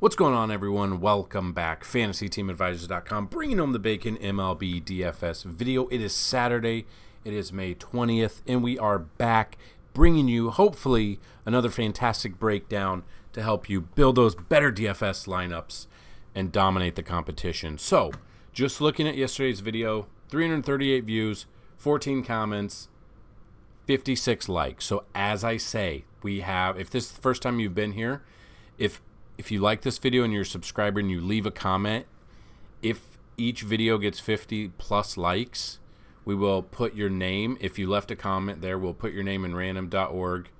What's going on, everyone? Welcome back. FantasyTeamAdvisors.com, bringing home the bacon MLB DFS video. It is Saturday. It is May 20th, and we are back bringing you, hopefully, another fantastic breakdown to help you build those better DFS lineups and dominate the competition. So, just looking at yesterday's video, 338 views, 14 comments, 56 likes. So, as I say, we have, if this is the first time you've been here, if you like this video and you're a subscriber and you leave a comment, if each video gets 50 plus likes, we will put your name. If you left a comment there, we'll put your name in random.org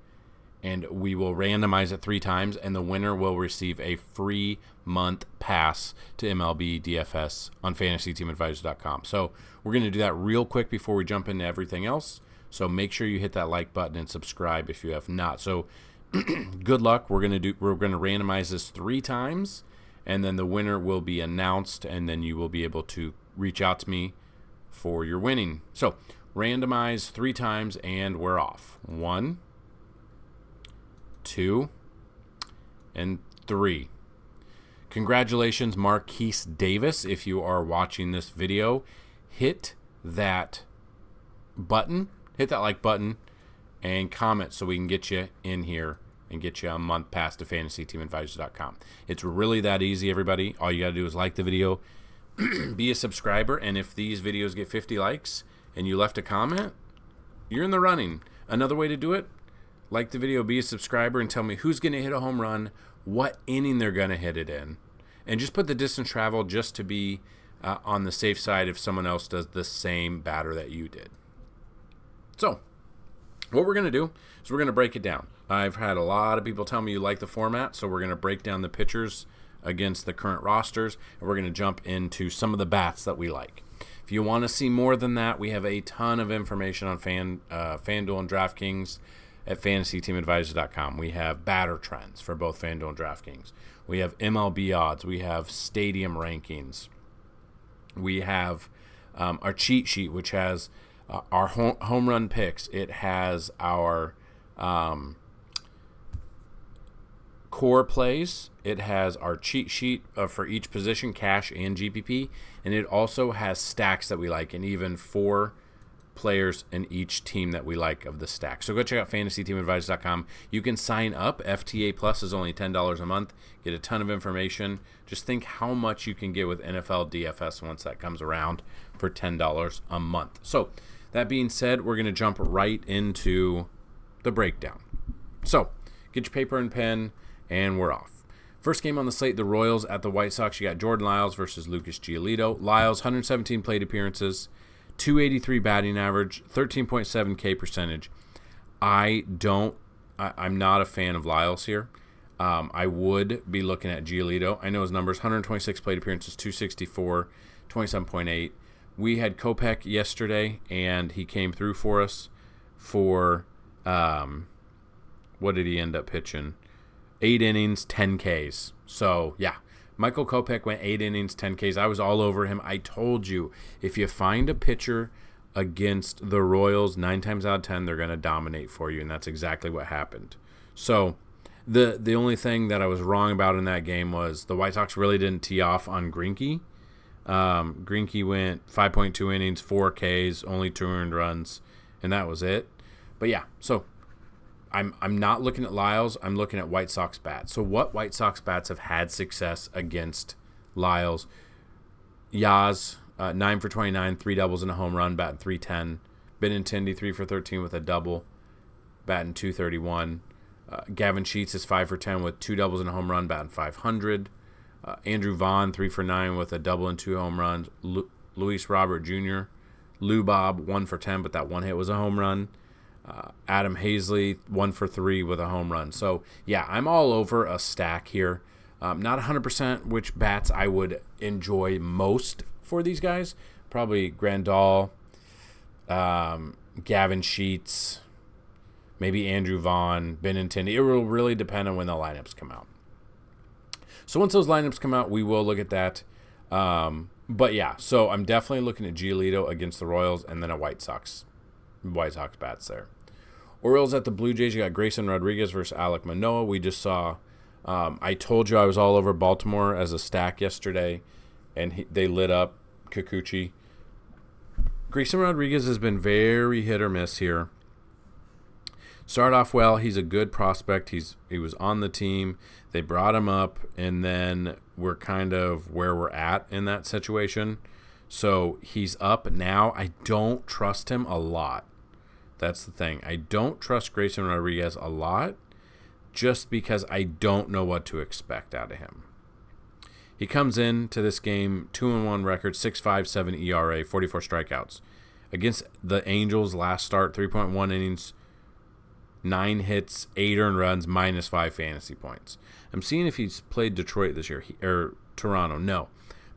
and we will randomize it 3 times, and the winner will receive a free month pass to MLB DFS on FantasyTeamAdvisors.com. So we're going to do that real quick before we jump into everything else. So make sure you hit that like button and subscribe if you have not. So good luck. We're gonna randomize this 3 times, and then the winner will be announced, and then you will be able to reach out to me for your winning. So randomize 3 times, and we're off. 1, 2, and 3. Congratulations, Marquise Davis. If you are watching this video, hit that button, hit that like button, and comment so we can get you in here and get you a month pass to FantasyTeamAdvisors.com. It's really that easy, everybody. All you got to do is like the video, be a subscriber, and if these videos get 50 likes and you left a comment, you're in the running. Another way to do it, like the video, be a subscriber, and tell me who's going to hit a home run, what inning they're going to hit it in, and just put the distance travel just to be on the safe side if someone else does the same batter that you did. So what we're going to do is we're going to break it down. I've had a lot of people tell me you like the format, so we're going to break down the pitchers against the current rosters, and we're going to jump into some of the bats that we like. If you want to see more than that, we have a ton of information on Fanduel and DraftKings at FantasyTeamAdvisors.com. We have batter trends for both Fanduel and DraftKings. We have MLB odds. We have stadium rankings. We have our cheat sheet, which has our home run picks. It has our core plays. It has our cheat sheet for each position, cash and GPP, and it also has stacks that we like, and even 4 players in each team that we like of the stack. So go check out FantasyTeamAdvisors.com. You can sign up. FTA Plus is only $10 a month. Get a ton of information. Just think how much you can get with NFL DFS once that comes around for $10 a month. So that being said, we're going to jump right into the breakdown. So get your paper and pen, and we're off. First game on the slate, the Royals at the White Sox. You got Jordan Lyles versus Lucas Giolito. Lyles, 117 plate appearances, 283 batting average, 13.7 K percentage. I'm not a fan of Lyles here. I would be looking at Giolito. I know his numbers: 126 plate appearances, 264, 27.8. We had Kopech yesterday, and he came through for us for, what did he end up pitching? 8 innings, 10 Ks. So, yeah, Michael Kopech went 8 innings, 10 Ks. I was all over him. I told you, if you find a pitcher against the Royals, 9 times out of 10, they're going to dominate for you, and that's exactly what happened. So, the only thing that I was wrong about in that game was the White Sox really didn't tee off on Greinke. Greinke went 5.2 innings, 4 Ks, only 2 earned runs, and that was it. But yeah, so I'm not looking at Lyles. I'm looking at White Sox bats. So what White Sox bats have had success against Lyles? Yaz, 9 for 29, 3 doubles and a home run, batting .310. Benintendi, 3 for 13 with a double, batting .231. Gavin Sheets is 5 for 10 with 2 doubles and a home run, batting .500. Andrew Vaughn, 3 for 9 with a double and 2 home runs. Luis Robert Jr., Lou Bob, 1 for 10, but that one hit was a home run. Adam Hazley, 1 for 3 with a home run. So, yeah, I'm all over a stack here. Not 100% which bats I would enjoy most for these guys. Probably Grandal, Gavin Sheets, maybe Andrew Vaughn, Benintendi. It will really depend on when the lineups come out. So once those lineups come out, we will look at that. But yeah, so I'm definitely looking at Giolito against the Royals and then a White Sox bats there. Orioles at the Blue Jays. You got Grayson Rodriguez versus Alek Manoah. We just saw I told you I was all over Baltimore as a stack yesterday, and they lit up Kikuchi. Grayson Rodriguez has been very hit or miss here. Started off well. He's a good prospect. He was on the team. They brought him up, and then we're kind of where we're at in that situation. So he's up now. I don't trust him a lot. That's the thing. I don't trust Grayson Rodriguez a lot just because I don't know what to expect out of him. He comes into this game, 2-1 record, 6.57 ERA, 44 strikeouts. Against the Angels last start, 3.1 innings, 9 hits, 8 earned runs, -5 fantasy points. I'm seeing if he's played Detroit this year, or Toronto. No.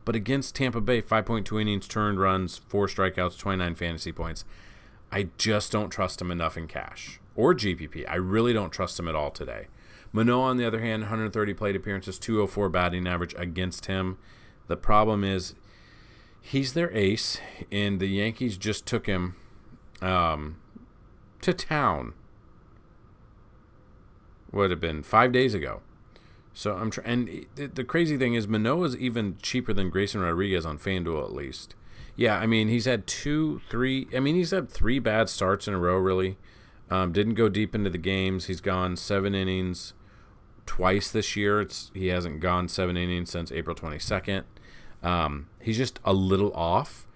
But against Tampa Bay, 5.2 innings, 2 earned runs, 4 strikeouts, 29 fantasy points. I just don't trust him enough in cash or GPP. I really don't trust him at all today. Manoah, on the other hand, 130 plate appearances, 204 batting average against him. The problem is he's their ace, and the Yankees just took him to town. Would have been 5 days ago. So I'm and the crazy thing is Manoah's even cheaper than Grayson Rodriguez on FanDuel at least. Yeah, I mean he's had 3 bad starts in a row really. Didn't go deep into the games. He's gone 7 innings twice this year. He hasn't gone 7 innings since April 22nd. He's just a little off,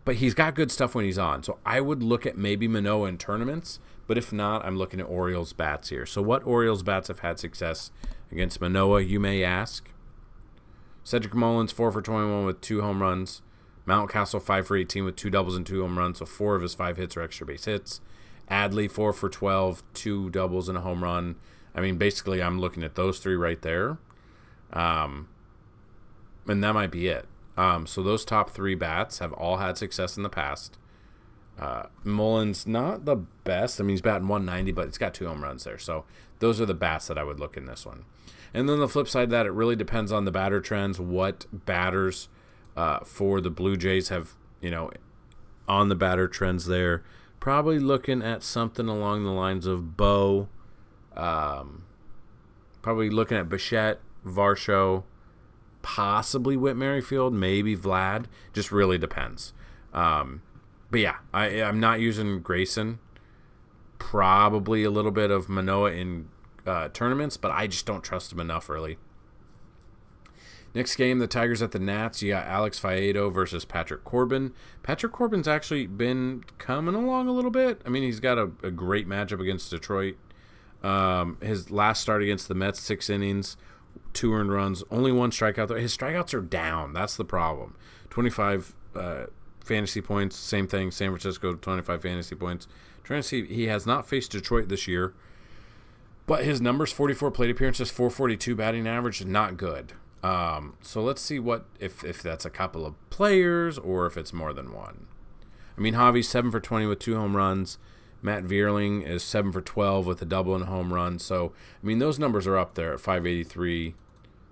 but he's got good stuff when he's on. So I would look at maybe Manoah in tournaments, but if not, I'm looking at Orioles bats here. So what Orioles bats have had success against Manoah, you may ask? Cedric Mullins, 4 for 21 with 2 home runs. Mountcastle, 5 for 18 with 2 doubles and 2 home runs, so 4 of his 5 hits are extra base hits. Adley, 4 for 12, 2 doubles and a home run. I mean, basically, I'm looking at those 3 right there. And that might be it. So those top 3 bats have all had success in the past. Mullins, not the best. I mean, he's batting 190, but he's got 2 home runs there. So those are the bats that I would look in this one. And then the flip side of that, it really depends on the batter trends. What batters for the Blue Jays have, on the batter trends there. Probably looking at something along the lines of Bo. Probably looking at Bichette, Varsho, possibly Whit Merrifield, maybe Vlad. Just really depends. But yeah, I'm not using Grayson. Probably a little bit of Manoah in tournaments, but I just don't trust him enough, really. Next game, the Tigers at the Nats. You got Alex Faedo versus Patrick Corbin. Patrick Corbin's actually been coming along a little bit. I mean, he's got a great matchup against Detroit. His last start against the Mets, 6 innings, 2 earned runs, only 1 strikeout. His strikeouts are down. That's the problem. 25 fantasy points, same thing. San Francisco, 25 fantasy points. Trying to see, he has not faced Detroit this year, but his numbers, 44 plate appearances, 442 batting average, not good. So let's see if that's a couple of players or if it's more than one. I mean, Javi's 7 for 20 with 2 home runs. Matt Vierling is 7 for 12 with a double and a home run. So, I mean, those numbers are up there at 583,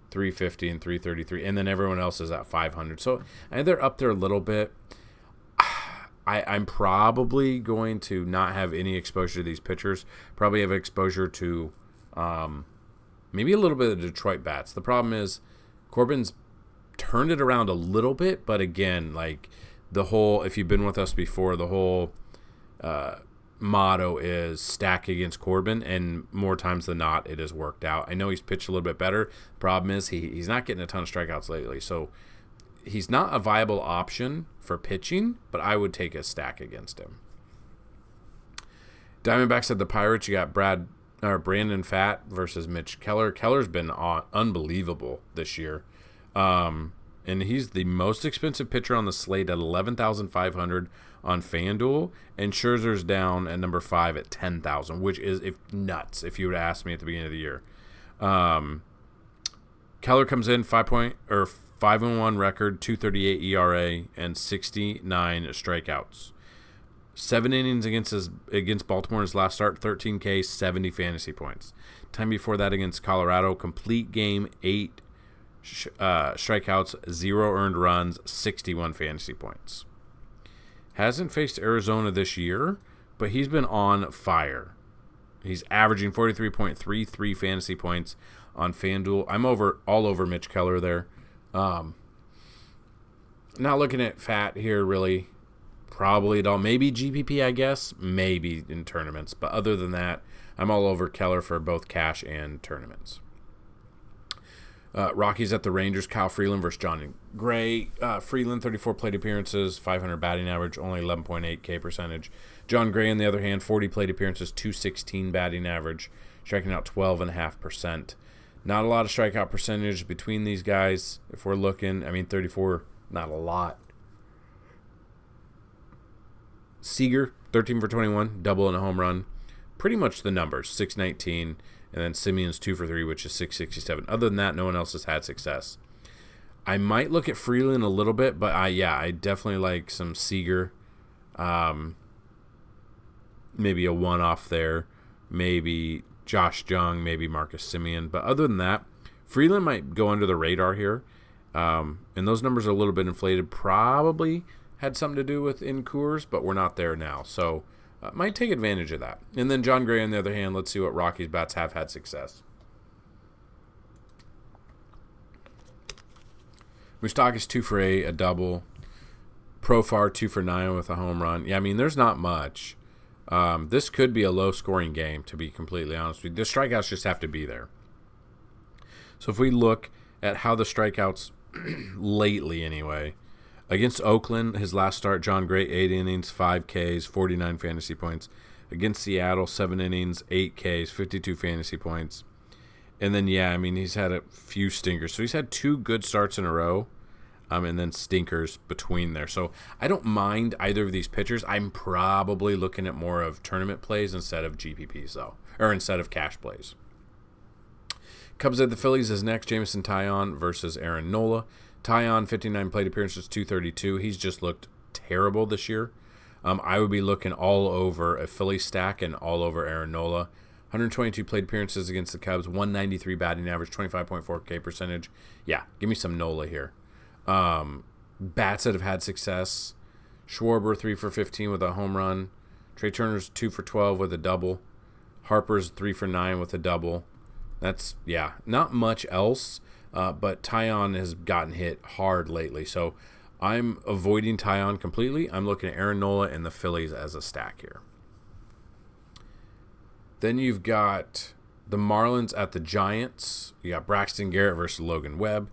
350, and 333. And then everyone else is at 500. So, they're up there a little bit. I'm probably going to not have any exposure to these pitchers. Probably have exposure to maybe a little bit of Detroit bats. The problem is Corbin's turned it around a little bit, but again, like the whole, if you've been with us before, the whole motto is stack against Corbin, and more times than not, it has worked out. I know he's pitched a little bit better. Problem is he's not getting a ton of strikeouts lately, so he's not a viable option for pitching, but I would take a stack against him. Diamondbacks at the Pirates. You got Brandon Pfaadt versus Mitch Keller. Keller's been unbelievable this year. And he's the most expensive pitcher on the slate at $11,500 on FanDuel. And Scherzer's down at number 5 at $10,000, which is nuts if you would ask me at the beginning of the year. Keller comes in 5-1 record, 2.38 ERA, and 69 strikeouts. 7 innings against Baltimore in his last start, 13 K, 70 fantasy points. Time before that against Colorado, complete game, 8 strikeouts, 0 earned runs, 61 fantasy points. Hasn't faced Arizona this year, but he's been on fire. He's averaging 43.33 fantasy points on FanDuel. I'm all over Mitch Keller there. Not looking at fat here really, probably at all. Maybe GPP, I guess, maybe in tournaments. But other than that, I'm all over Keller for both cash and tournaments. Rockies at the Rangers, Kyle Freeland versus John Gray. Freeland, 34 plate appearances, 500 batting average, only 11.8 K percentage. John Gray, on the other hand, 40 plate appearances, 216 batting average, striking out 12.5%. Not a lot of strikeout percentage between these guys if we're looking. 34, not a lot. Seager, 13 for 21, double and a home run. Pretty much the numbers, 619. And then Simeon's 2 for 3, which is 667. Other than that, no one else has had success. I might look at Freeland a little bit, but I definitely like some Seager. Maybe a one-off there. Maybe Josh Jung, maybe Marcus Simeon. But other than that, Freeland might go under the radar here. And those numbers are a little bit inflated. Probably had something to do with in Coors, but we're not there now. So might take advantage of that. And then John Gray, on the other hand, let's see what Rockies bats have had success. Moustakas 2 for 8, a double. Profar 2 for 9 with a home run. Yeah, there's not much. This could be a low-scoring game, to be completely honest with you. The strikeouts just have to be there. So if we look at how the strikeouts lately anyway, against Oakland, his last start, John Gray, 8 innings, 5 Ks, 49 fantasy points. Against Seattle, 7 innings, 8 Ks, 52 fantasy points. And then, he's had a few stinkers. So he's had 2 good starts in a row, and then stinkers between there. So I don't mind either of these pitchers. I'm probably looking at more of tournament plays instead of GPPs, though, or instead of cash plays. Cubs at the Phillies is next. Jameson Taillon versus Aaron Nola. Taillon, 59 plate appearances, 232. He's just looked terrible this year. I would be looking all over a Philly stack and all over Aaron Nola. 122 plate appearances against the Cubs, 193 batting average, 25.4 K percentage. Yeah, give me some Nola here. Bats that have had success. Schwarber, 3 for 15 with a home run. Trey Turner's 2 for 12 with a double. Harper's 3 for 9 with a double. That's, not much else. But Taillon has gotten hit hard lately. So I'm avoiding Taillon completely. I'm looking at Aaron Nola and the Phillies as a stack here. Then you've got the Marlins at the Giants. You got Braxton Garrett versus Logan Webb.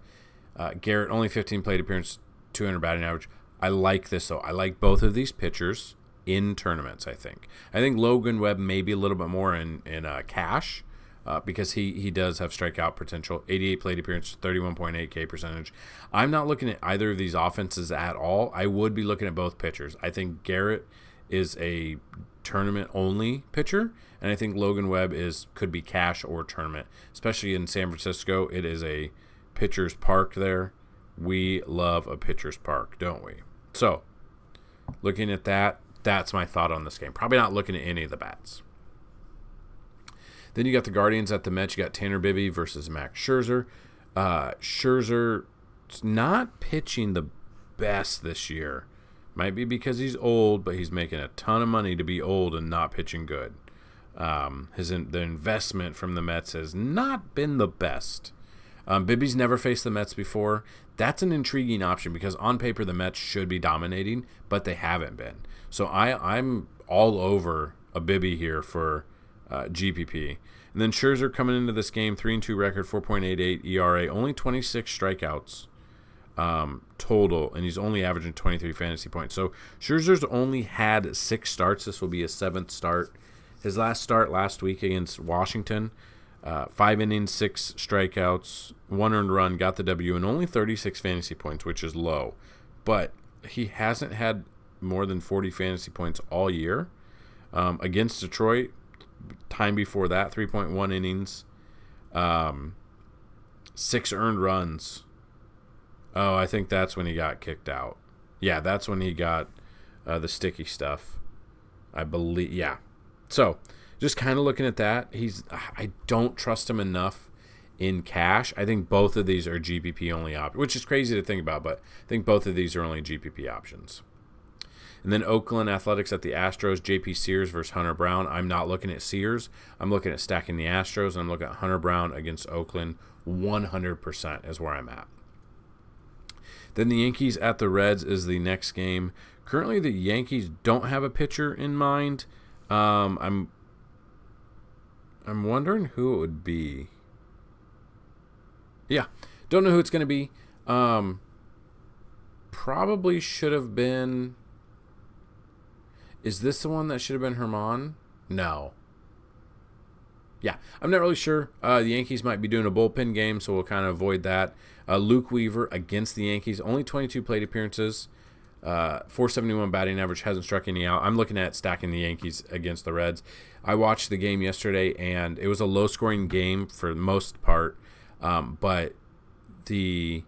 Garrett, only 15 plate appearances, 200 batting average. I like this, though. I like both of these pitchers in tournaments, I think. I think Logan Webb maybe a little bit more in cash. Because he does have strikeout potential. 88 plate appearances, 31.8 K percentage. I'm not looking at either of these offenses at all. I would be looking at both pitchers. I think Garrett is a tournament-only pitcher, and I think Logan Webb could be cash or tournament. Especially in San Francisco, it is a pitcher's park there. We love a pitcher's park, don't we? So, looking at that, that's my thought on this game. Probably not looking at any of the bats. Then you got the Guardians at the Mets. You got Tanner Bibby versus Max Scherzer. Scherzer's not pitching the best this year. Might be because he's old, but he's making a ton of money to be old and not pitching good. The investment from the Mets has not been the best. Bibby's never faced the Mets before. That's an intriguing option because on paper the Mets should be dominating, but they haven't been. So I'm all over a Bibby here for GPP. And then Scherzer coming into this game, 3-2 record, 4.88 ERA, only 26 strikeouts total, and he's only averaging 23 fantasy points. So Scherzer's only had 6 starts. This will be his 7th start. His last start last week against Washington, 5 innings, 6 strikeouts, 1 earned run, got the W, and only 36 fantasy points, which is low. But he hasn't had more than 40 fantasy points all year. Against Detroit, time before that, 3.1 innings, 6 earned runs. Oh, I think that's when he got kicked out. Yeah, that's when he got the sticky stuff, I believe. Yeah. So, just kind of looking at that, I don't trust him enough in cash. I think both of these are GPP only options, which is crazy to think about, but I think both of these are only GPP options. And then Oakland Athletics at the Astros, JP Sears versus Hunter Brown. I'm not looking at Sears. I'm looking at stacking the Astros, and I'm looking at Hunter Brown against Oakland. 100% is where I'm at. Then the Yankees at the Reds is the next game. Currently, the Yankees don't have a pitcher in mind. I'm wondering who it would be. Yeah, don't know who it's going to be. Probably should have been. Is this the one that should have been Herman? No. Yeah, I'm not really sure. The Yankees might be doing a bullpen game, so we'll kind of avoid that. Luke Weaver against the Yankees, only 22 plate appearances, 471 batting average, hasn't struck any out. I'm looking at stacking the Yankees against the Reds. I watched the game yesterday, and it was a low-scoring game for the most part, but the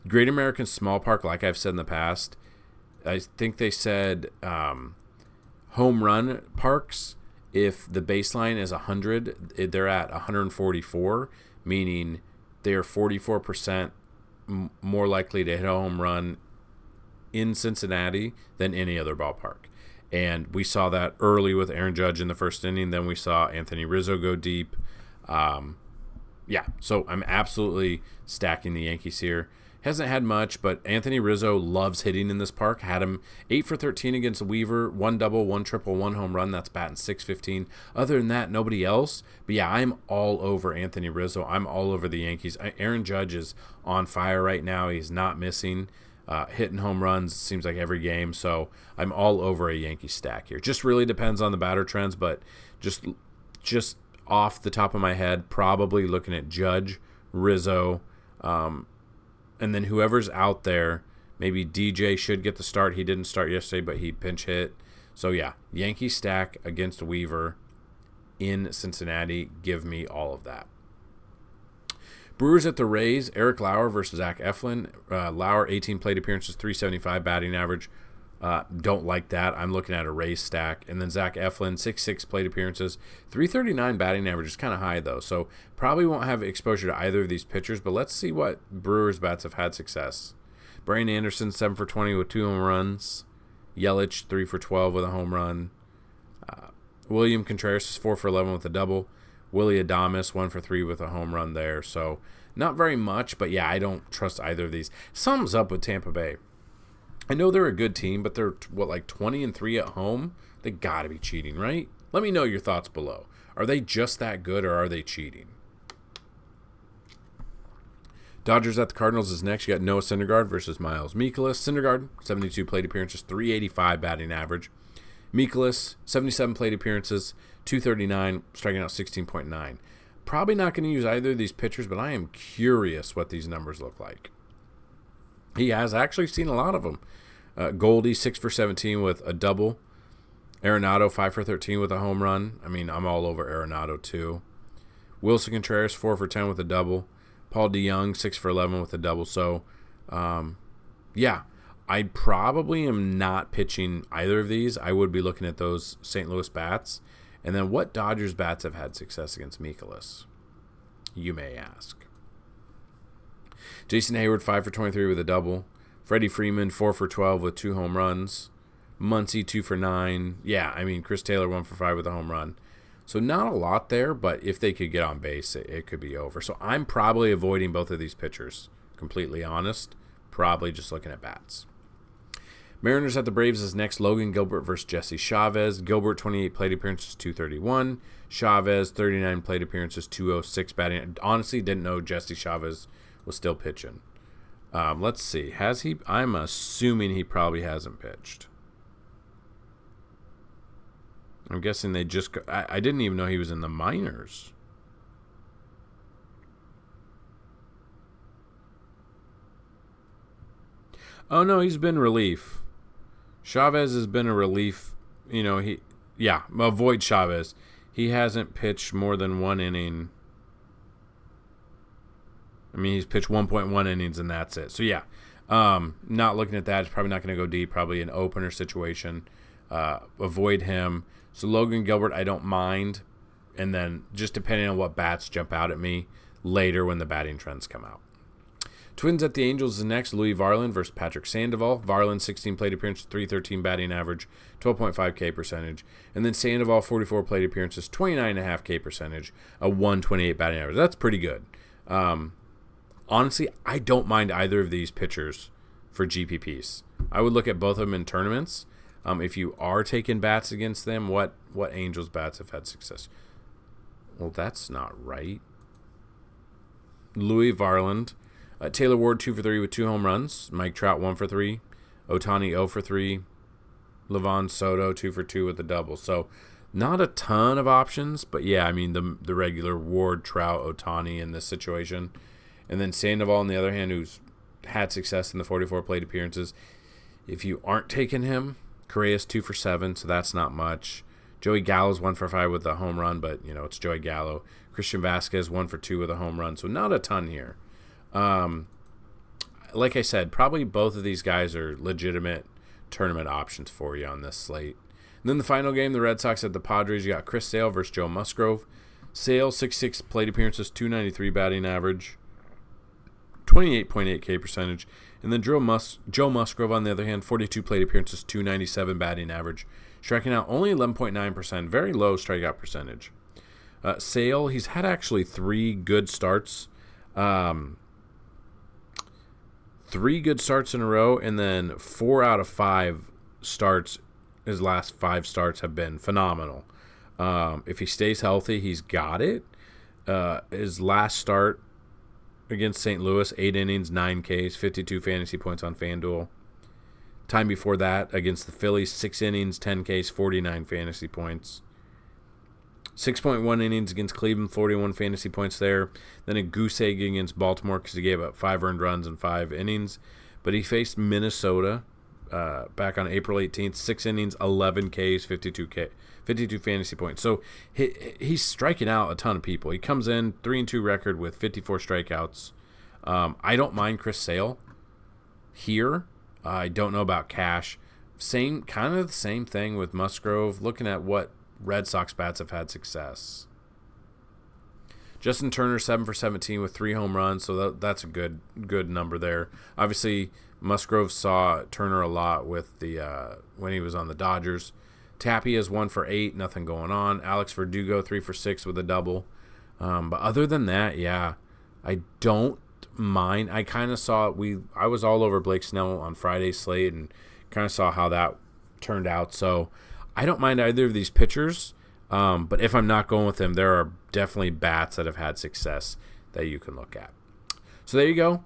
Great American Small Park, like I've said in the past, I think they said home run parks, if the baseline is 100, they're at 144, meaning they are 44% more likely to hit a home run in Cincinnati than any other ballpark. And we saw that early with Aaron Judge in the first inning. Then we saw Anthony Rizzo go deep. So I'm absolutely stacking the Yankees here. Hasn't had much, but Anthony Rizzo loves hitting in this park. Had him 8 for 13 against Weaver, 1 double, 1 triple, 1 home run. That's batting .615. Other than that, nobody else. But yeah, I'm all over Anthony Rizzo. I'm all over the Yankees. Aaron Judge is on fire right now. He's not missing. Hitting home runs seems like every game. So I'm all over a Yankee stack here. Just really depends on the batter trends, but just off the top of my head, probably looking at Judge, Rizzo, and then whoever's out there, maybe DJ should get the start. He didn't start yesterday, but he pinch hit. So, yeah, Yankee stack against Weaver in Cincinnati. Give me all of that. Brewers at the Rays, Eric Lauer versus Zach Eflin. Lauer, 18 plate appearances, 375 batting average. Don't like that. I'm looking at a Rays stack. And then Zach Eflin, 6 plate appearances, 339 batting average is kind of high, though. So probably won't have exposure to either of these pitchers, but let's see what Brewers bats have had success. Brian Anderson, 7 for 20 with 2 home runs. Yelich, 3 for 12 with a home run. William Contreras is 4 for 11 with a double. Willie Adames, 1 for 3 with a home run there. So not very much, but yeah, I don't trust either of these. Sums up with Tampa Bay. I know they're a good team, but they're, 20-3 at home? They got to be cheating, right? Let me know your thoughts below. Are they just that good, or are they cheating? Dodgers at the Cardinals is next. You got Noah Syndergaard versus Miles Mikolas. Syndergaard, 72 plate appearances, 385 batting average. Mikolas, 77 plate appearances, 239, striking out 16.9. Probably not going to use either of these pitchers, but I am curious what these numbers look like. He has actually seen a lot of them. Goldie, 6 for 17 with a double. Arenado, 5 for 13 with a home run. I mean, I'm all over Arenado, too. Wilson Contreras, 4 for 10 with a double. Paul DeYoung, 6 for 11 with a double. So, I probably am not pitching either of these. I would be looking at those St. Louis bats. And then what Dodgers bats have had success against Mikolas? You may ask. Jason Hayward, 5 for 23 with a double. Freddie Freeman, 4 for 12 with 2 home runs. Muncy, 2 for 9. Yeah, I mean, Chris Taylor, 1 for 5 with a home run. So not a lot there, but if they could get on base, it could be over. So I'm probably avoiding both of these pitchers, completely honest. Probably just looking at bats. Mariners at the Braves is next. Logan Gilbert versus Jesse Chavez. Gilbert, 28 plate appearances, 231. Chavez, 39 plate appearances, 206 batting. Honestly, didn't know Jesse Chavez was still pitching. Let's see. Has he? I'm assuming he probably hasn't pitched. I'm guessing they just... I didn't even know he was in the minors. Oh, no, he's been relief. Chavez has been a relief. Avoid Chavez. He hasn't pitched more than 1 inning. I mean, he's pitched 1.1 innings, and that's it. So, yeah, not looking at that. It's probably not going to go deep. Probably an opener situation. Avoid him. So, Logan Gilbert, I don't mind. And then just depending on what bats jump out at me later when the batting trends come out. Twins at the Angels is next. Louis Varland versus Patrick Sandoval. Varland, 16 plate appearances, 313 batting average, 12.5 K percentage. And then Sandoval, 44 plate appearances, 29.5 K percentage, a 128 batting average. That's pretty good. Honestly, I don't mind either of these pitchers for GPPs. I would look at both of them in tournaments. If you are taking bats against them, what Angels bats have had success? Well, that's not right. Louis Varland. Taylor Ward, 2 for 3 with 2 home runs. Mike Trout, 1 for 3. Ohtani, 0 for 3. Livan Soto, 2 for 2 with a double. So not a ton of options, but yeah, I mean the regular Ward, Trout, Ohtani in this situation. And then Sandoval, on the other hand, who's had success in the 44 plate appearances. If you aren't taking him, Correa's 2 for 7, so that's not much. Joey Gallo's 1 for 5 with a home run, but it's Joey Gallo. Christian Vasquez, 1 for 2 with a home run, so not a ton here. Like I said, probably both of these guys are legitimate tournament options for you on this slate. And then the final game, the Red Sox at the Padres. You got Chris Sale versus Joe Musgrove. Sale, 66 plate appearances, 293 batting average, 28.8 K percentage. And then Joe Musgrove, on the other hand, 42 plate appearances, 297 batting average, striking out only 11.9%, very low strikeout percentage. Sale, he's had actually 3 good starts. 3 good starts in a row, and then 4 out of 5 starts, his last 5 starts have been phenomenal. If he stays healthy, he's got it. His last start against St. Louis, 8 innings, 9 Ks, 52 fantasy points on Fanduel. Time before that, against the Phillies, 6 innings, 10 Ks, 49 fantasy points. 6.1 innings against Cleveland, 41 fantasy points there. Then a goose egg against Baltimore because he gave up 5 earned runs in 5 innings. But he faced Minnesota back on April 18th, 6 innings, 11 Ks, 52 fantasy points. So he's striking out a ton of people. He comes in 3-2 record with 54 strikeouts. I don't mind Chris Sale here. I don't know about Cash. Kind of the same thing with Musgrove. Looking at what Red Sox bats have had success. Justin Turner, 7 for 17 with 3 home runs, so that's a good number there. Obviously, Musgrove saw Turner a lot with the when he was on the Dodgers. Tapia is 1 for 8, nothing going on. Alex Verdugo, 3 for 6 with a double. But other than that, yeah, I don't mind. I kind of saw I was all over Blake Snell on Friday's slate and kind of saw how that turned out. So I don't mind either of these pitchers, but if I'm not going with them, there are definitely bats that have had success that you can look at. So there you go.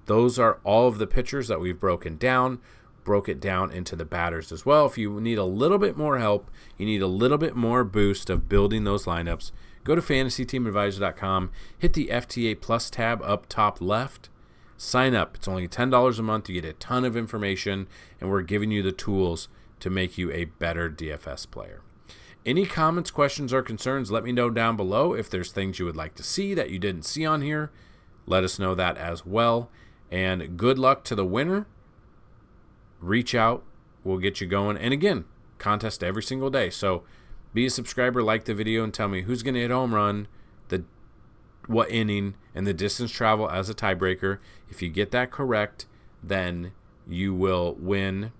Those are all of the pitchers that we've broken down. Broke it down into the batters as well. If you need a little bit more help, you need a little bit more boost of building those lineups, go to FantasyTeamAdvisors.com, hit the FTA Plus tab up top left, sign up. It's only $10 a month. You get a ton of information, and we're giving you the tools to make you a better DFS player. Any comments, questions, or concerns, let me know down below. If there's things you would like to see that you didn't see on here, let us know that as well. And good luck to the winner. Reach out. We'll get you going. And again, contest every single day. So be a subscriber, like the video, and tell me who's going to hit home run, what inning, and the distance travel as a tiebreaker. If you get that correct, then you will win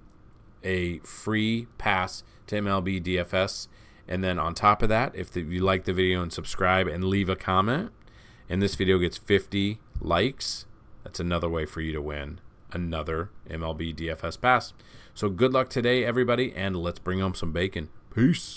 a free pass to MLB DFS. And then on top of that, if you like the video and subscribe and leave a comment, and this video gets 50 likes, that's another way for you to win another MLB DFS pass. So good luck today, everybody, and let's bring home some bacon. Peace.